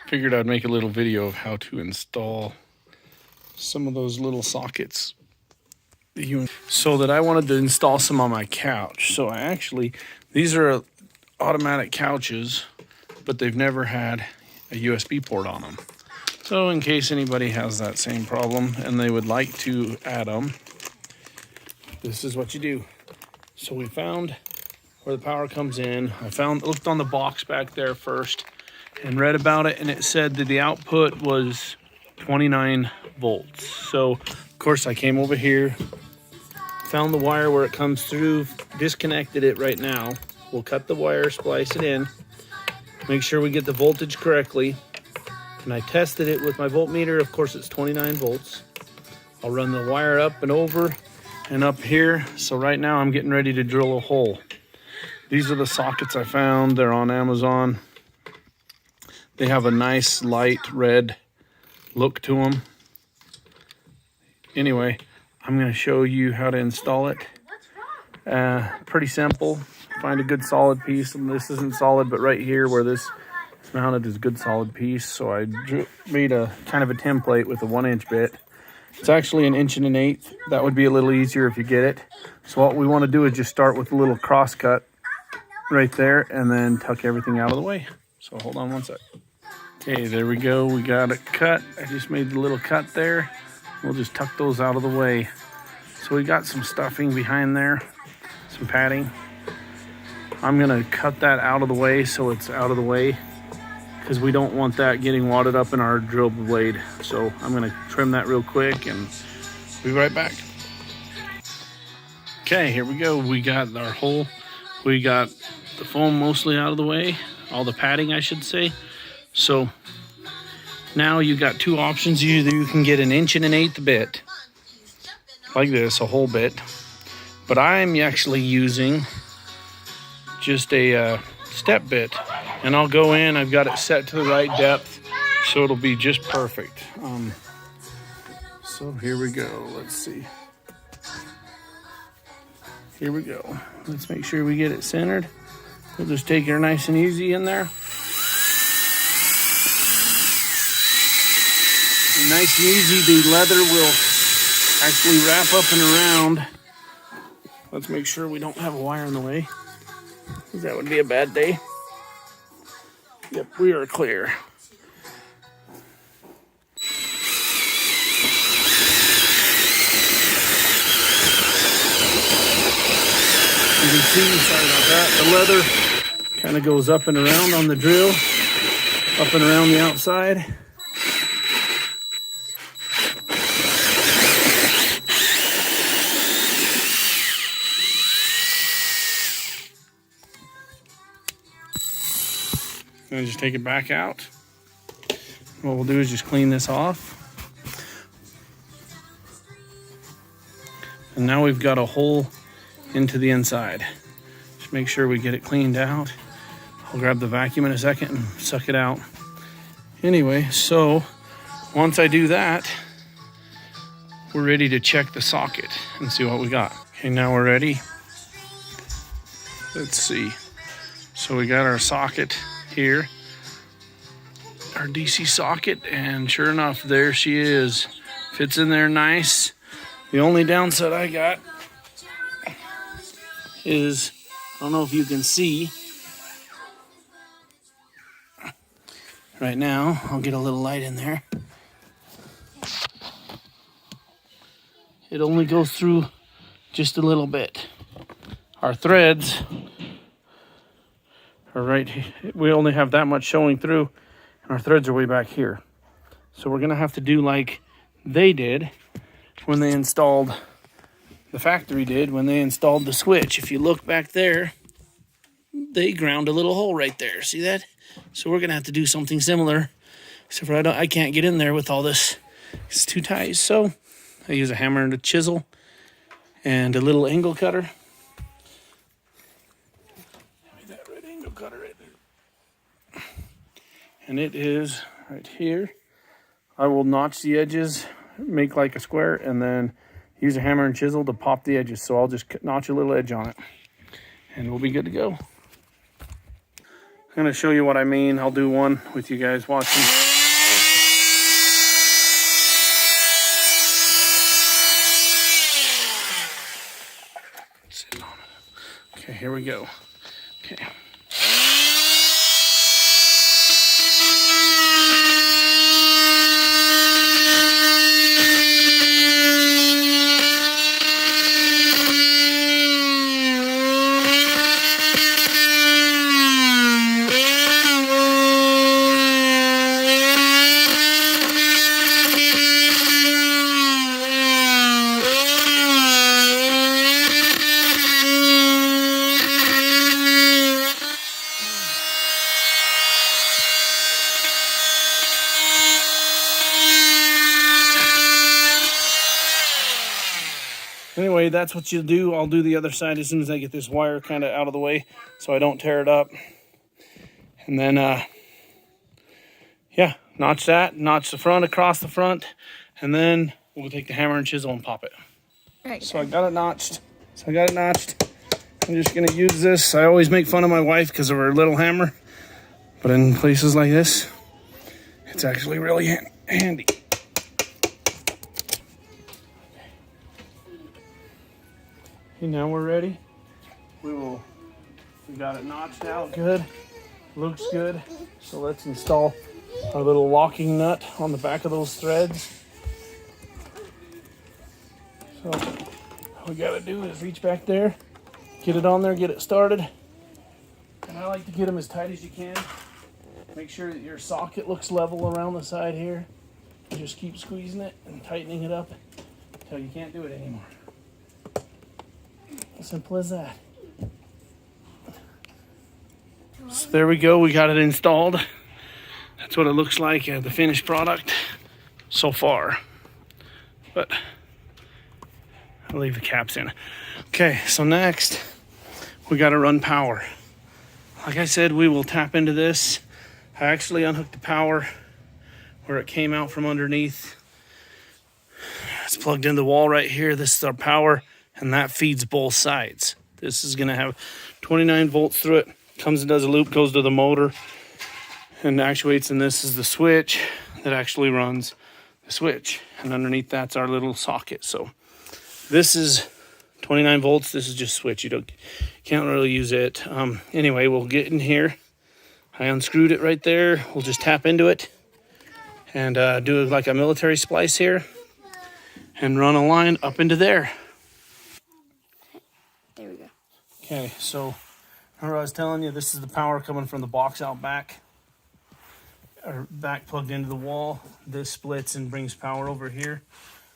Figured I'd make a little video of how to install some of those little sockets so that I wanted to install some on my couch. So these are automatic couches, but they've never had a USB port on them. So in case anybody has that same problem and they would like to add them, this is what you do. So we found where the power comes in. Looked on the box back there first and read about it, and it said that the output was 29 volts. So of course I came over here, found the wire where it comes through, disconnected it right now. We'll cut the wire, splice it in, make sure we get the voltage correctly. And I tested it with my voltmeter. Of course it's 29 volts. I'll run the wire up and over and up here. So right now I'm getting ready to drill a hole. These are the sockets I found. They're on Amazon. They have a nice light red look to them. Anyway, I'm going to show you how to install it. Pretty simple. Find a good solid piece. And this isn't solid, but right here where this is mounted is a good solid piece. So I made a kind of a template with a 1-inch bit. It's actually 1 1/8 inches. That would be a little easier if you get it. So what we want to do is just start with a little cross cut right there and then tuck everything out of the way. So hold on one sec. Okay, there we go. We got it cut. I just made the little cut there. We'll just tuck those out of the way. So we got some stuffing behind there, some padding. I'm gonna cut that out of the way so it's out of the way because we don't want that getting wadded up in our drill blade. So I'm gonna trim that real quick and be right back. Okay, here we go. We got our hole. We got the foam mostly out of the way, all the padding I should say. So now you've got two options. Either you can get 1 1/8 inches bit, like this, a whole bit. But I'm actually using just a step bit. And I'll go in, I've got it set to the right depth, so it'll be just perfect. So here we go, let's see. Here we go. Let's make sure we get it centered. We'll just take her nice and easy in there. Nice and easy, the leather will actually wrap up and around. Let's make sure we don't have a wire in the way, because that would be a bad day. Yep, we are clear. You can see, sorry about that, the leather kind of goes up and around on the drill, up and around the outside. And just take it back out. What we'll do is just clean this off. And now we've got a hole into the inside. Just make sure we get it cleaned out. I'll grab the vacuum in a second and suck it out. Anyway, so once I do that, we're ready to check the socket and see what we got. Okay, now we're ready. Let's see. So we got our socket here, our DC socket, and sure enough, there she is. Fits in there nice. The only downside I got is, I don't know if you can see right now. I'll get a little light in there. It only goes through just a little bit. Our threads are right here. We only have that much showing through, and our threads are way back here. So we're gonna have to do like they did when they installed, the factory did when they installed the switch. If you look back there, they ground a little hole right there. See that? So we're gonna have to do something similar, except for I can't get in there with all this. It's too tight. So I use a hammer and a chisel and a little angle cutter. That red angle cutter right there. And it is right here. I will notch the edges, make like a square, and then use a hammer and chisel to pop the edges. So I'll just notch a little edge on it and we'll be good to go. gonna show you what I mean. I'll do one with you guys watching. Sit on it. Okay, here we go. Okay. Anyway, that's what you do. I'll do the other side as soon as I get this wire kind of out of the way so I don't tear it up. And then, yeah, notch that, notch the front across the front, and then we'll take the hammer and chisel and pop it. Right. So I got it notched. I'm just gonna use this. I always make fun of my wife because of her little hammer, but in places like this, it's actually really handy. Okay, now we're ready. We got it notched out good. Looks good. So let's install our little locking nut on the back of those threads. So all we gotta do is reach back there, get it on there, get it started. And I like to get them as tight as you can. Make sure that your socket looks level around the side here. And just keep squeezing it and tightening it up until you can't do it anymore. As simple as that. So there we go, we got it installed. That's what it looks like, the finished product so far. But I'll leave the caps in. Okay, so next we got to run power. Like I said, we will tap into this. I actually unhooked the power where it came out from underneath. It's plugged into the wall right here. This is our power, and that feeds both sides. This is going to have 29 volts through it. Comes and does a loop, goes to the motor, and actuates, and this is the switch that actually runs the switch. And underneath that's our little socket. So this is 29 volts. This is just switch. Can't really use it. Anyway, we'll get in here. I unscrewed it right there. We'll just tap into it and do like a military splice here and run a line up into there. There we go. Okay, so remember I was telling you this is the power coming from the box out back, or back plugged into the wall. This splits and brings power over here.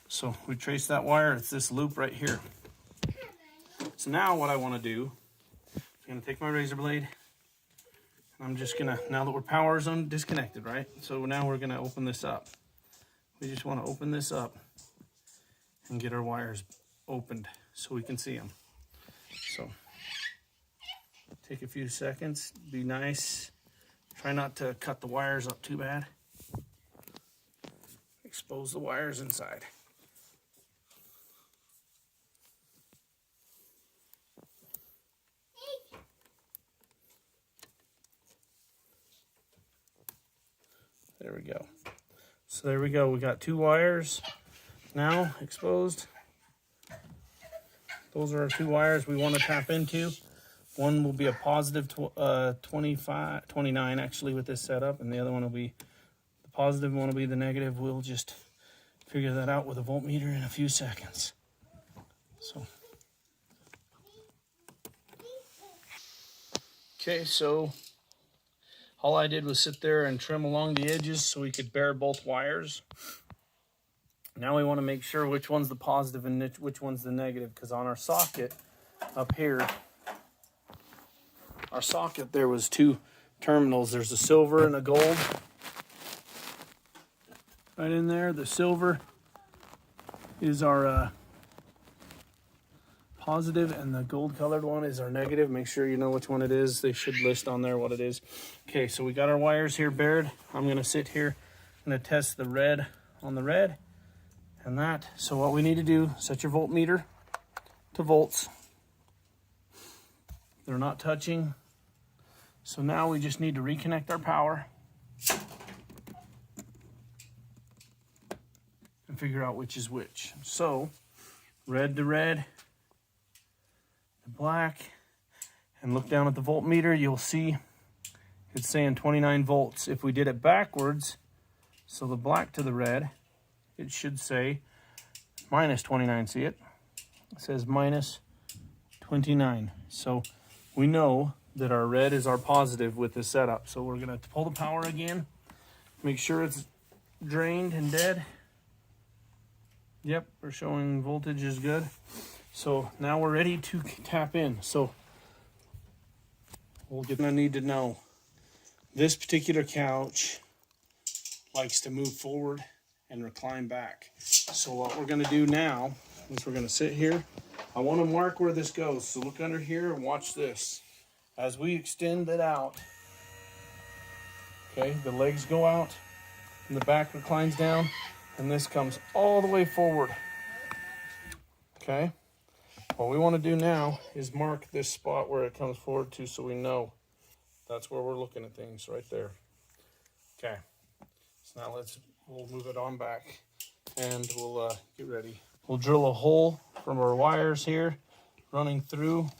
So we trace that wire. It's this loop right here. So now what I want to do, I'm going to take my razor blade. I'm just going to, now that we're power zone disconnected, right? So now we're going to open this up. We just want to open this up and get our wires opened so we can see them. So take a few seconds, be nice. Try not to cut the wires up too bad. Expose the wires inside. There we go. So there we go. We got two wires now exposed. Those are our two wires we want to tap into. One will be a positive 29 actually with this setup, and the other one will be the positive, one will be the negative. We'll just figure that out with a voltmeter in a few seconds. So, okay, so all I did was sit there and trim along the edges so we could bare both wires. Now we want to make sure which one's the positive and which one's the negative, because on our socket up here, our socket there was two terminals. There's a silver and a gold. Right in there, the silver is our positive, and the gold colored one is our negative. Make sure you know which one it is. They should list on there what it is. Okay, so we got our wires here bared. I'm gonna sit here, I'm gonna test the red on the red and that. So what we need to do, set your voltmeter to volts. They're not touching. So now we just need to reconnect our power and figure out which is which. So red to red, to black, and look down at the voltmeter, you'll see it's saying 29 volts. If we did it backwards, so the black to the red, it should say minus 29. See it? It says minus 29. So we know that our red is our positive with this setup. So we're gonna pull the power again, make sure it's drained and dead. Yep, we're showing voltage is good. So now we're ready to tap in. So we're gonna need to know, this particular couch likes to move forward and recline back. So what we're gonna do now is we're gonna sit here. I wanna mark where this goes. So look under here and watch this. As we extend it out, okay, the legs go out and the back reclines down, and this comes all the way forward. Okay, what we wanna do now is mark this spot where it comes forward to, so we know that's where we're looking at things, right there. Okay, so now we'll move it on back and we'll get ready. We'll drill a hole from our wires here running through,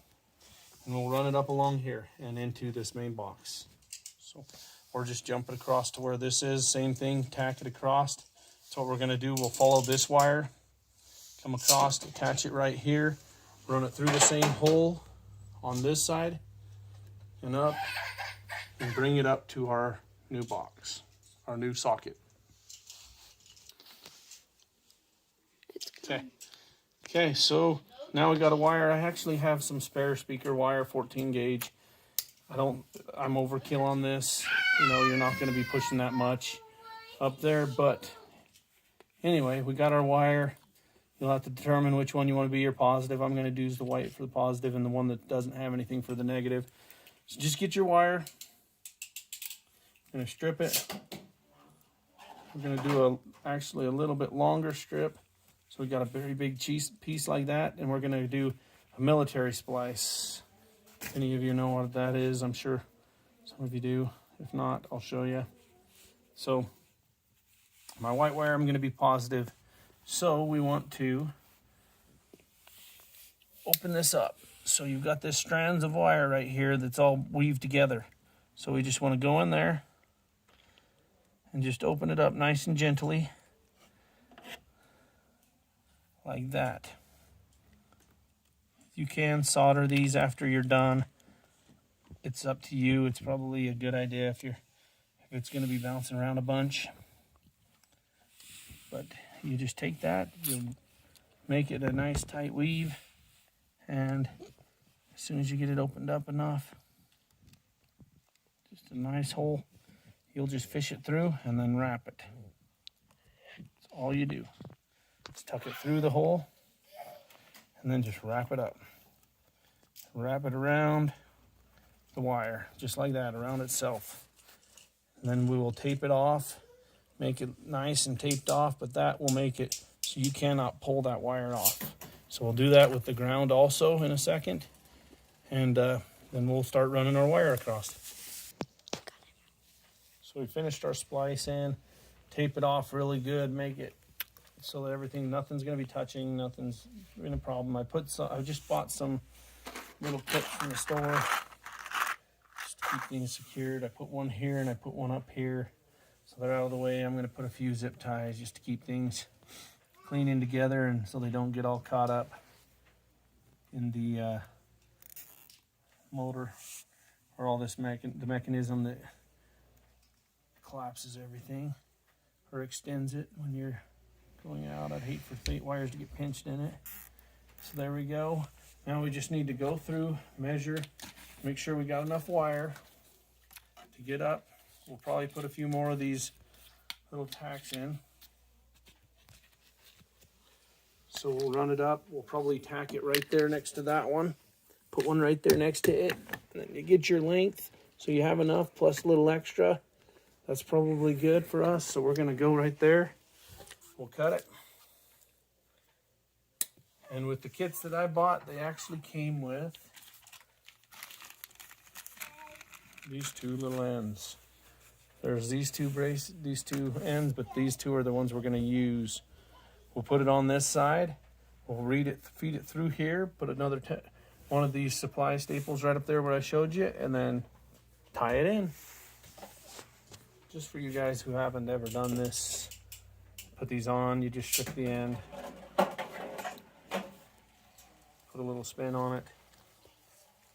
and we'll run it up along here and into this main box. So we're just jumping across to where this is, same thing, tack it across. So what we're gonna do, we'll follow this wire, come across, attach it right here, run it through the same hole on this side and up, and bring it up to our new box, our new socket. Okay, so now we got a wire. I actually have some spare speaker wire, 14 gauge. I'm overkill on this. You know, you're not gonna be pushing that much up there, but anyway, we got our wire. You'll have to determine which one you want to be your positive. I'm gonna use the white for the positive and the one that doesn't have anything for the negative. So just get your wire. I'm gonna strip it. We're gonna do actually a little bit longer strip. So we got a very big piece like that, and we're gonna do a military splice. If any of you know what that is, I'm sure some of you do. If not, I'll show you. So my white wire, I'm gonna be positive. So we want to open this up. So you've got this strands of wire right here that's all weaved together. So we just want to go in there and just open it up nice and gently, like that. You can solder these after you're done. It's up to you. It's probably a good idea if it's going to be bouncing around a bunch. But you just take that, you make it a nice tight weave, and as soon as you get it opened up enough, just a nice hole, you'll just fish it through and then wrap it. That's all you do. Just tuck it through the hole and then just wrap it up. Wrap it around the wire, just like that, around itself. And then we will tape it off, make it nice and taped off, but that will make it so you cannot pull that wire off. So we'll do that with the ground also in a second, and then we'll start running our wire across. So we finished our splice in, tape it off really good, make it so that nothing's gonna be touching, nothing's been a problem. I just bought some little kits from the store just to keep things secured. I put one here and I put one up here, so they're out of the way. I'm gonna put a few zip ties just to keep things cleaning together and so they don't get all caught up in the motor or all this the mechanism that collapses everything or extends it when you're going out. I'd hate for wires to get pinched in it. So there we go. Now we just need to go through, measure, make sure we got enough wire to get up. We'll probably put a few more of these little tacks in. So we'll run it up. We'll probably tack it right there next to that one. Put one right there next to it. And then you get your length. So you have enough plus a little extra. That's probably good for us. So we're gonna go right there. We'll cut it. And with the kits that I bought, they actually came with these two little ends. There's these two ends, but these two are the ones we're going to use. We'll put it on this side. We'll feed it through here. Put another one of these supply staples right up there where I showed you, and then tie it in. Just for you guys who haven't ever done this, put these on. You just strip the end. Put a little spin on it.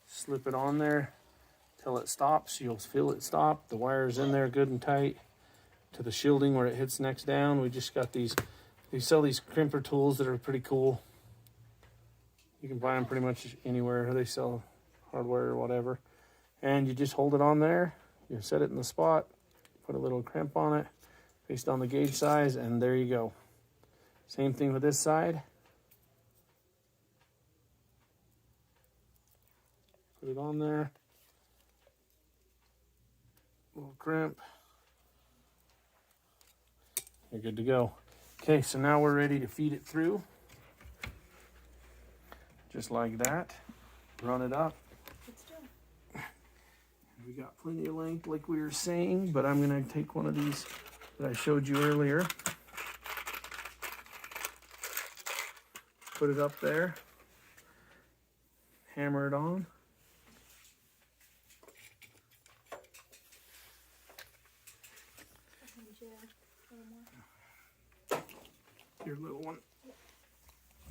Slip it on there till it stops. You'll feel it stop. The wire's in there good and tight to the shielding where it hits next down. We just got these. They sell these crimper tools that are pretty cool. You can buy them pretty much anywhere they sell hardware or whatever. And you just hold it on there. You set it in the spot. Put a little crimp on it based on the gauge size, and there you go. Same thing with this side. Put it on there. Little crimp. You're good to go. Okay, so now we're ready to feed it through. Just like that. Run it up. We got plenty of length like we were saying, but I'm gonna take one of these that I showed you earlier. Put it up there. Hammer it on. Your little one.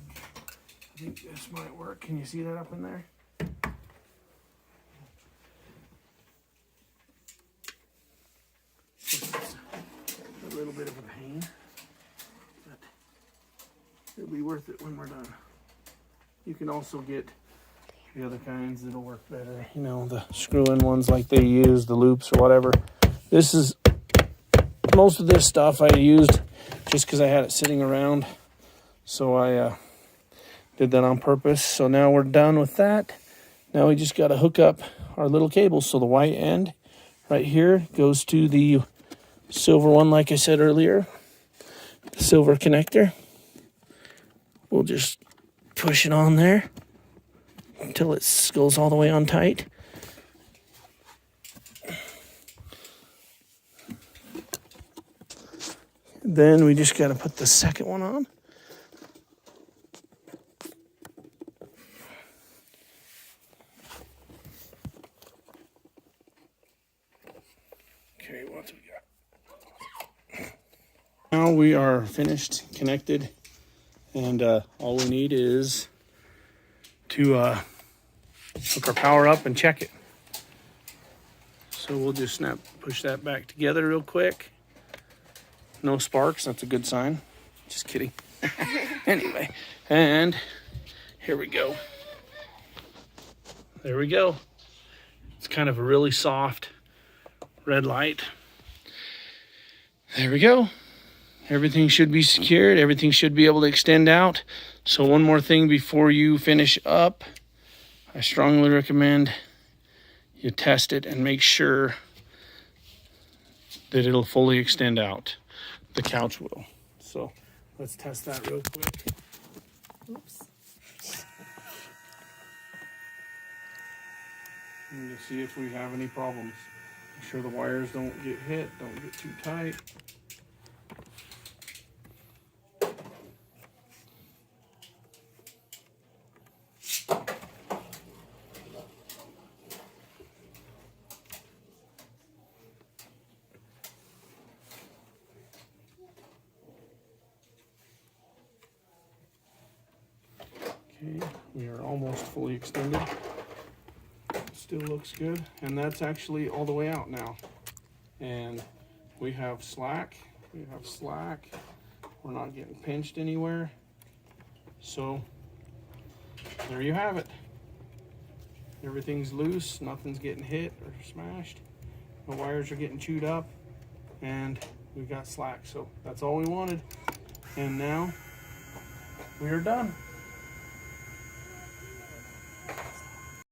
I think this might work. Can you see that up in there? A little bit of a pain, but it'll be worth it when we're done. You can also get the other kinds that'll work better. You know, the screw-in ones like they use, the loops or whatever. This is, most of this stuff I used just because I had it sitting around. So I did that on purpose. So now we're done with that. Now we just got to hook up our little cables. So the white end right here goes to the silver one, like I said earlier, the silver connector. We'll just push it on there until it goes all the way on tight. Then we just got to put the second one on. Okay, once we got. Now we are finished, connected, and all we need is to hook our power up and check it. So we'll just push that back together real quick. No sparks, that's a good sign. Just kidding. Anyway, and here we go. There we go. It's kind of a really soft red light. There we go. Everything should be secured. Everything should be able to extend out. So one more thing before you finish up, I strongly recommend you test it and make sure that it'll fully extend out. The couch will. So let's test that real quick. Oops. And to see if we have any problems. Make sure the wires don't get hit, don't get too tight. Okay, we are almost fully extended. Still looks good, and that's actually all the way out now. And we have slack. We're not getting pinched anywhere. So there you have it. Everything's loose, nothing's getting hit or smashed. The wires are getting chewed up, and we got slack. So that's all we wanted. And now we are done.